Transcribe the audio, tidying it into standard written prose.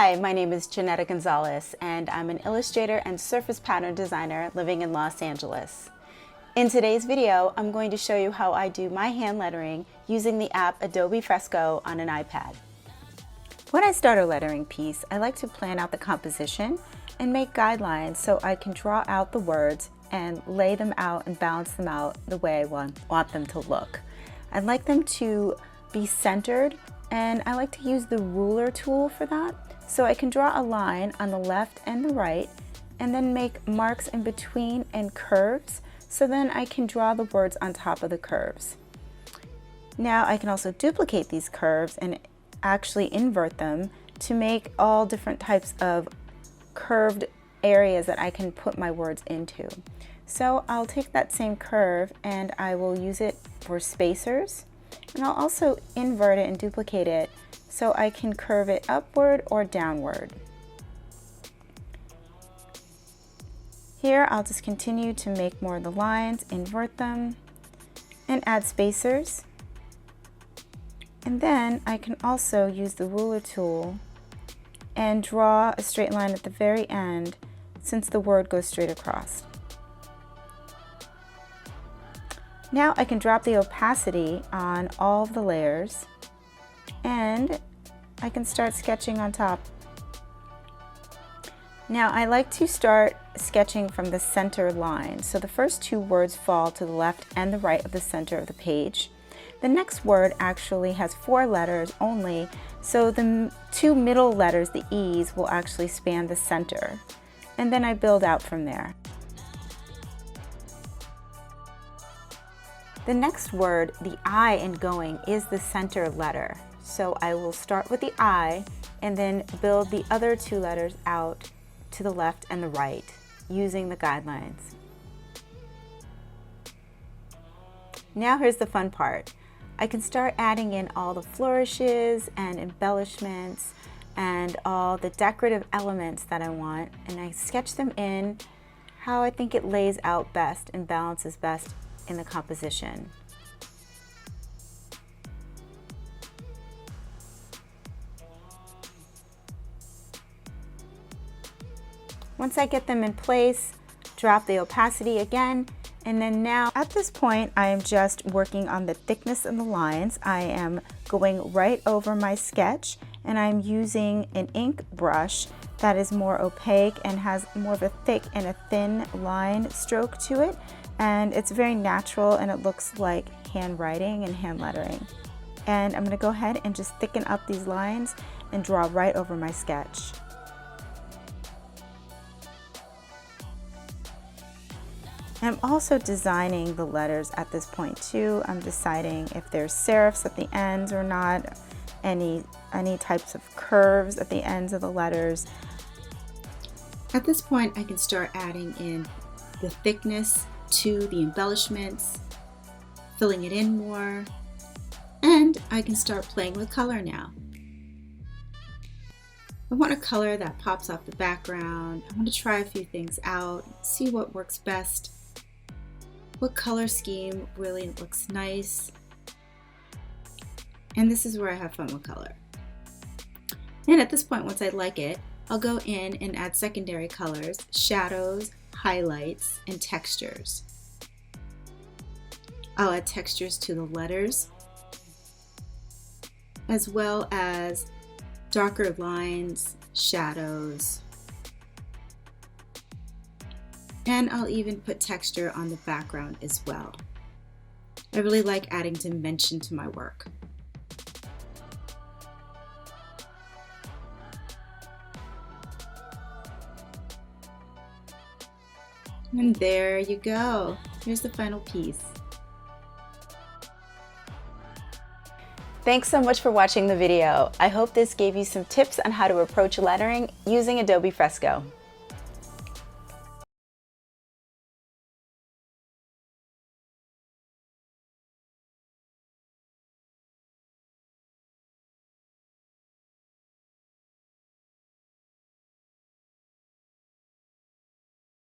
Hi, my name is Jeanetta Gonzales, and I'm an illustrator and surface pattern designer living in Los Angeles. In today's video, I'm going to show you how I do my hand lettering using the app Adobe Fresco on an iPad. When I start a lettering piece, I like to plan out the composition and make guidelines so I can draw out the words and lay them out and balance them out the way I want them to look. I'd like them to be centered, and I like to use the ruler tool for that. So I can draw a line on the left and the right and then make marks in between and curves, so then I can draw the words on top of the curves. Now I can also duplicate these curves and actually invert them to make all different types of curved areas that I can put my words into. So I'll take that same curve and I will use it for spacers, and I'll also invert it and duplicate it so I can curve it upward or downward. Here I'll just continue to make more of the lines, invert them, and add spacers. And then I can also use the ruler tool and draw a straight line at the very end, since the word goes straight across. Now I can drop the opacity on all of the layers, and I can start sketching on top. Now I like to start sketching from the center line, so the first two words fall to the left and the right of the center of the page. The next word actually has 4 letters only, so the 2 middle letters, the E's, will actually span the center, and then I build out from there. The next word, the I in going, is the center letter. So I will start with the I and then build the other 2 letters out to the left and the right using the guidelines. Now here's the fun part. I can start adding in all the flourishes and embellishments and all the decorative elements that I want, and I sketch them in how I think it lays out best and balances best in the composition. Once I get them in place, drop the opacity again, and then now at this point I am just working on the thickness of the lines. I am going right over my sketch, and I'm using an ink brush that is more opaque and has more of a thick and a thin line stroke to it, and it's very natural and it looks like handwriting and hand lettering. And I'm going to go ahead and just thicken up these lines and draw right over my sketch. I'm also designing the letters at this point too. I'm deciding if there's serifs at the ends or not, any types of curves at the ends of the letters. At this point I can start adding in the thickness to the embellishments, filling it in more, and I can start playing with color now. I want a color that pops off the background. I want to try a few things out, see what works best, what color scheme really looks nice, and this is where I have fun with color. And at this point, once I like it, I'll go in and add secondary colors, shadows, highlights, and textures. I'll add textures to the letters, as well as darker lines, shadows, and I'll even put texture on the background as well. I really like adding dimension to my work. And there you go. Here's the final piece. Thanks so much for watching the video. I hope this gave you some tips on how to approach lettering using Adobe Fresco.